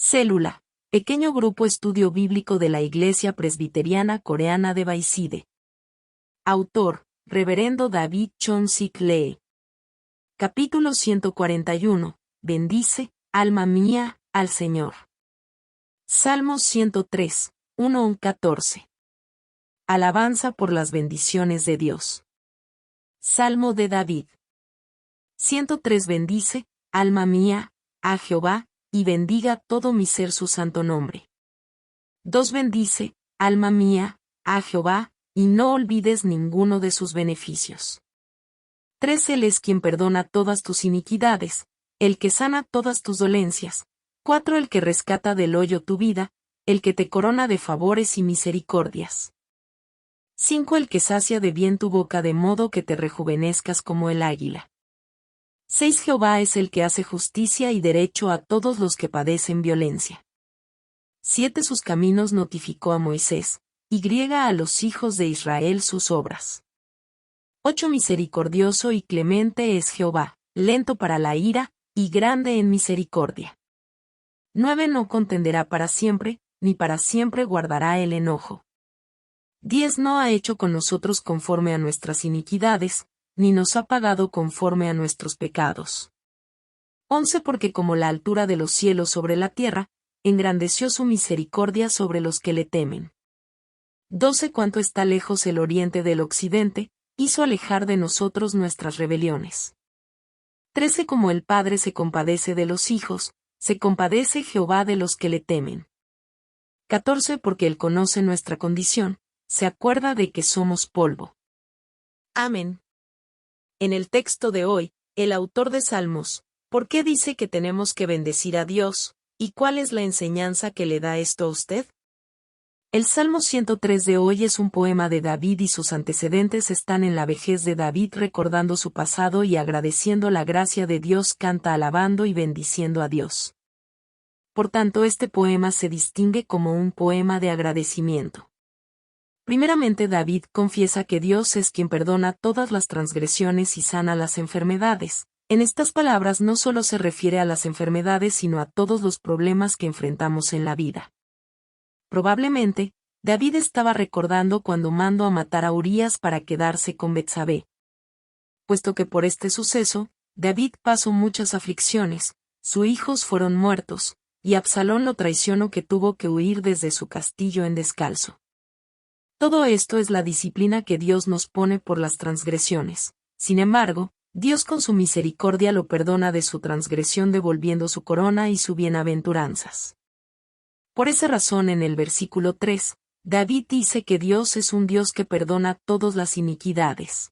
Célula. Pequeño grupo estudio bíblico de la Iglesia Presbiteriana Coreana de Baiside. Autor, Reverendo David Chon-sik Lee. Capítulo 141. Bendice, alma mía, al Señor. Salmos 103, 1-14. Alabanza por las bendiciones de Dios. Salmo de David. 103. Bendice, alma mía, a Jehová, y bendiga todo mi ser su santo nombre. 2. Bendice, alma mía, a Jehová, y no olvides ninguno de sus beneficios. 3. Él es quien perdona todas tus iniquidades, el que sana todas tus dolencias. 4. El que rescata del hoyo tu vida, el que te corona de favores y misericordias. 5. El que sacia de bien tu boca de modo que te rejuvenezcas como el águila. 6. Jehová es el que hace justicia y derecho a todos los que padecen violencia. 7. Sus caminos notificó a Moisés, y griega a los hijos de Israel sus obras. 8. Misericordioso y clemente es Jehová, lento para la ira, y grande en misericordia. 9. No contenderá para siempre, ni para siempre guardará el enojo. 10. No ha hecho con nosotros conforme a nuestras iniquidades, ni nos ha pagado conforme a nuestros pecados. 11. Porque como la altura de los cielos sobre la tierra, engrandeció su misericordia sobre los que le temen. 12. Cuanto está lejos el oriente del occidente, hizo alejar de nosotros nuestras rebeliones. 13. Como el Padre se compadece de los hijos, se compadece Jehová de los que le temen. 14. Porque Él conoce nuestra condición, se acuerda de que somos polvo. Amén. En el texto de hoy, el autor de Salmos, ¿por qué dice que tenemos que bendecir a Dios, y cuál es la enseñanza que le da esto a usted? El Salmo 103 de hoy es un poema de David y sus antecedentes están en la vejez de David recordando su pasado y agradeciendo la gracia de Dios, canta alabando y bendiciendo a Dios. Por tanto, este poema se distingue como un poema de agradecimiento. Primeramente, David confiesa que Dios es quien perdona todas las transgresiones y sana las enfermedades. En estas palabras no solo se refiere a las enfermedades sino a todos los problemas que enfrentamos en la vida. Probablemente, David estaba recordando cuando mandó a matar a Urías para quedarse con Betsabé. Puesto que por este suceso, David pasó muchas aflicciones, sus hijos fueron muertos, y Absalón lo traicionó que tuvo que huir desde su castillo en descalzo. Todo esto es la disciplina que Dios nos pone por las transgresiones. Sin embargo, Dios con su misericordia lo perdona de su transgresión devolviendo su corona y sus bienaventuranzas. Por esa razón en el versículo 3, David dice que Dios es un Dios que perdona todas las iniquidades.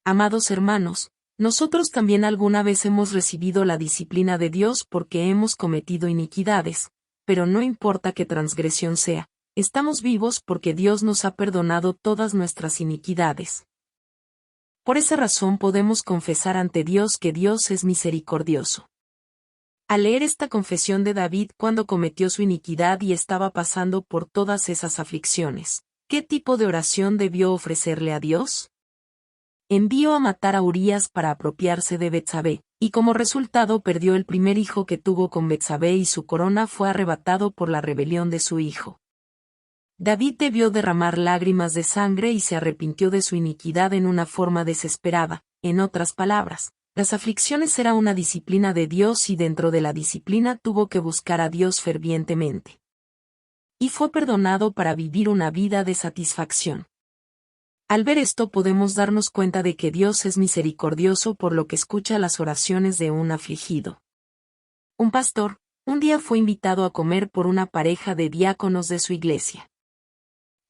Amados hermanos, nosotros también alguna vez hemos recibido la disciplina de Dios porque hemos cometido iniquidades, pero no importa qué transgresión sea. Estamos vivos porque Dios nos ha perdonado todas nuestras iniquidades. Por esa razón podemos confesar ante Dios que Dios es misericordioso. Al leer esta confesión de David cuando cometió su iniquidad y estaba pasando por todas esas aflicciones, ¿qué tipo de oración debió ofrecerle a Dios? Envió a matar a Urías para apropiarse de Betsabé, y como resultado perdió el primer hijo que tuvo con Betsabé y su corona fue arrebatado por la rebelión de su hijo. David debió derramar lágrimas de sangre y se arrepintió de su iniquidad en una forma desesperada. En otras palabras, las aflicciones eran una disciplina de Dios y dentro de la disciplina tuvo que buscar a Dios fervientemente. Y fue perdonado para vivir una vida de satisfacción. Al ver esto podemos darnos cuenta de que Dios es misericordioso por lo que escucha las oraciones de un afligido. Un pastor, un día fue invitado a comer por una pareja de diáconos de su iglesia.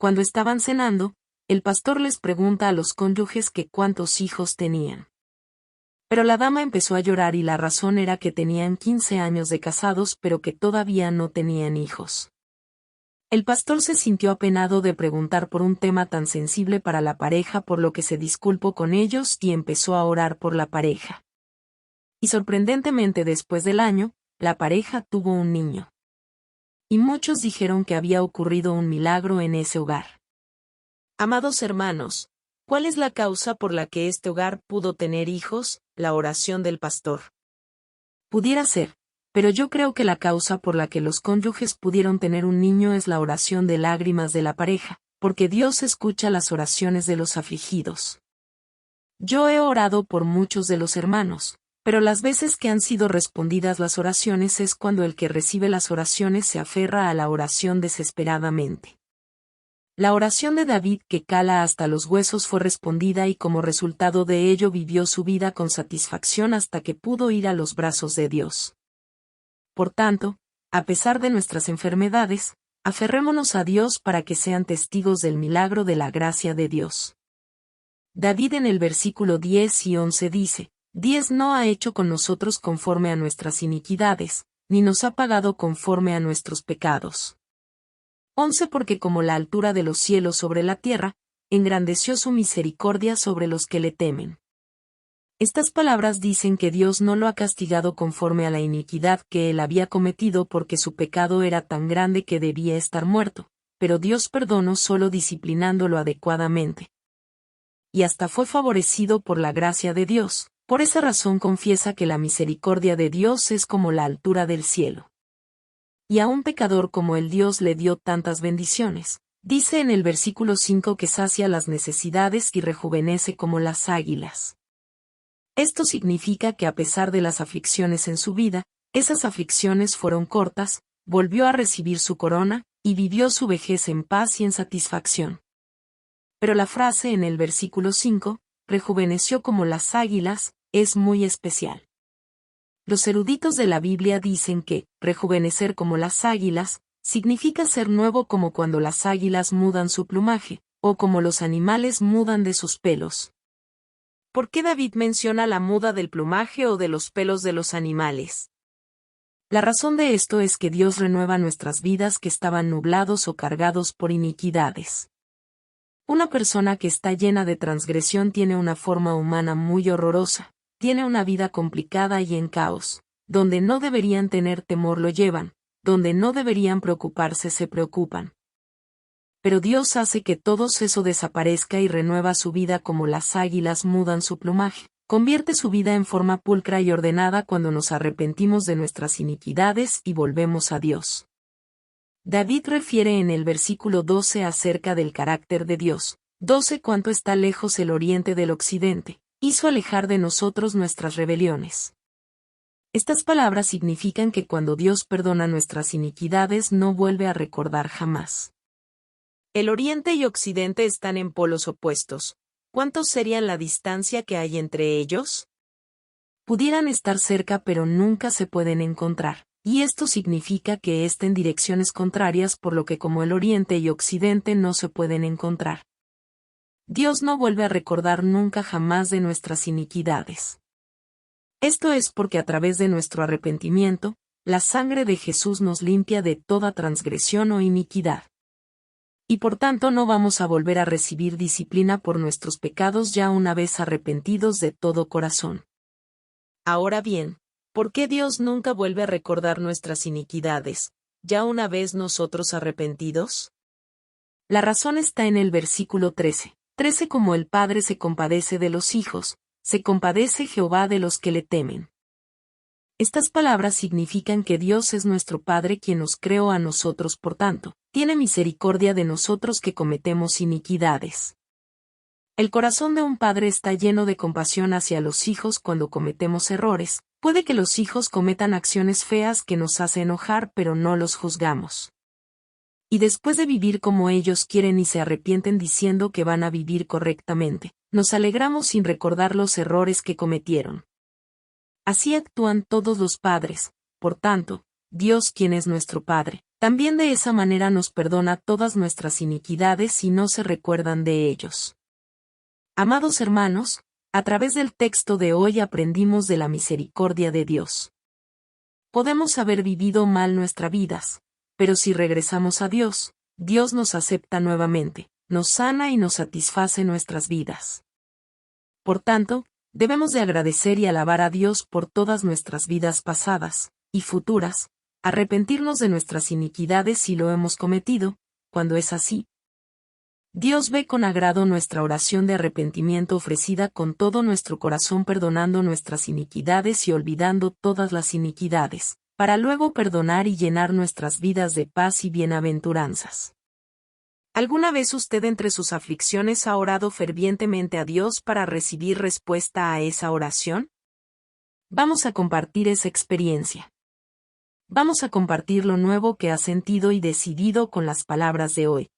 Cuando estaban cenando, el pastor les pregunta a los cónyuges que cuántos hijos tenían. Pero la dama empezó a llorar y la razón era que tenían 15 años de casados pero que todavía no tenían hijos. El pastor se sintió apenado de preguntar por un tema tan sensible para la pareja por lo que se disculpó con ellos y empezó a orar por la pareja. Y sorprendentemente después del año, la pareja tuvo un niño. Y muchos dijeron que había ocurrido un milagro en ese hogar. Amados hermanos, ¿cuál es la causa por la que este hogar pudo tener hijos? La oración del pastor. Pudiera ser, pero yo creo que la causa por la que los cónyuges pudieron tener un niño es la oración de lágrimas de la pareja, porque Dios escucha las oraciones de los afligidos. Yo he orado por muchos de los hermanos, pero las veces que han sido respondidas las oraciones es cuando el que recibe las oraciones se aferra a la oración desesperadamente. La oración de David que cala hasta los huesos fue respondida y como resultado de ello vivió su vida con satisfacción hasta que pudo ir a los brazos de Dios. Por tanto, a pesar de nuestras enfermedades, aferrémonos a Dios para que sean testigos del milagro de la gracia de Dios. David en el versículo 10 y 11 dice, «Dios no ha hecho con nosotros conforme a nuestras iniquidades, ni nos ha pagado conforme a nuestros pecados». 11 Porque como la altura de los cielos sobre la tierra, engrandeció su misericordia sobre los que le temen. Estas palabras dicen que Dios no lo ha castigado conforme a la iniquidad que él había cometido porque su pecado era tan grande que debía estar muerto, pero Dios perdonó solo disciplinándolo adecuadamente. Y hasta fue favorecido por la gracia de Dios, por esa razón confiesa que la misericordia de Dios es como la altura del cielo. Y a un pecador como el Dios le dio tantas bendiciones, dice en el versículo 5 que sacia las necesidades y rejuvenece como las águilas. Esto significa que a pesar de las aflicciones en su vida, esas aflicciones fueron cortas, volvió a recibir su corona, y vivió su vejez en paz y en satisfacción. Pero la frase en el versículo 5, rejuveneció como las águilas, es muy especial. Los eruditos de la Biblia dicen que, rejuvenecer como las águilas, significa ser nuevo como cuando las águilas mudan su plumaje, o como los animales mudan de sus pelos. ¿Por qué David menciona la muda del plumaje o de los pelos de los animales? La razón de esto es que Dios renueva nuestras vidas que estaban nublados o cargados por iniquidades. Una persona que está llena de transgresión tiene una forma humana muy horrorosa, tiene una vida complicada y en caos, donde no deberían tener temor lo llevan, donde no deberían preocuparse se preocupan. Pero Dios hace que todo eso desaparezca y renueva su vida como las águilas mudan su plumaje. Convierte su vida en forma pulcra y ordenada cuando nos arrepentimos de nuestras iniquidades y volvemos a Dios. David refiere en el versículo 12 acerca del carácter de Dios. 12 Cuánto está lejos el oriente del occidente, hizo alejar de nosotros nuestras rebeliones. Estas palabras significan que cuando Dios perdona nuestras iniquidades no vuelve a recordar jamás. El oriente y occidente están en polos opuestos. ¿Cuántos serían la distancia que hay entre ellos? Pudieran estar cerca pero nunca se pueden encontrar, y esto significa que están en direcciones contrarias por lo que como el oriente y occidente no se pueden encontrar. Dios no vuelve a recordar nunca jamás de nuestras iniquidades. Esto es porque a través de nuestro arrepentimiento, la sangre de Jesús nos limpia de toda transgresión o iniquidad. Y por tanto no vamos a volver a recibir disciplina por nuestros pecados ya una vez arrepentidos de todo corazón. Ahora bien, ¿por qué Dios nunca vuelve a recordar nuestras iniquidades, ya una vez nosotros arrepentidos? La razón está en el versículo 13. 13 Como el Padre se compadece de los hijos, se compadece Jehová de los que le temen. Estas palabras significan que Dios es nuestro Padre quien nos creó a nosotros por tanto, tiene misericordia de nosotros que cometemos iniquidades. El corazón de un padre está lleno de compasión hacia los hijos cuando cometemos errores. Puede que los hijos cometan acciones feas que nos hacen enojar pero no los juzgamos. Y después de vivir como ellos quieren y se arrepienten diciendo que van a vivir correctamente, nos alegramos sin recordar los errores que cometieron. Así actúan todos los padres, por tanto, Dios quien es nuestro Padre, también de esa manera nos perdona todas nuestras iniquidades si no se recuerdan de ellos. Amados hermanos, a través del texto de hoy aprendimos de la misericordia de Dios. Podemos haber vivido mal nuestras vidas, pero si regresamos a Dios, Dios nos acepta nuevamente, nos sana y nos satisface nuestras vidas. Por tanto, debemos de agradecer y alabar a Dios por todas nuestras vidas pasadas y futuras, arrepentirnos de nuestras iniquidades si lo hemos cometido, cuando es así. Dios ve con agrado nuestra oración de arrepentimiento ofrecida con todo nuestro corazón perdonando nuestras iniquidades y olvidando todas las iniquidades, para luego perdonar y llenar nuestras vidas de paz y bienaventuranzas. ¿Alguna vez usted entre sus aflicciones ha orado fervientemente a Dios para recibir respuesta a esa oración? Vamos a compartir esa experiencia. Vamos a compartir lo nuevo que ha sentido y decidido con las palabras de hoy.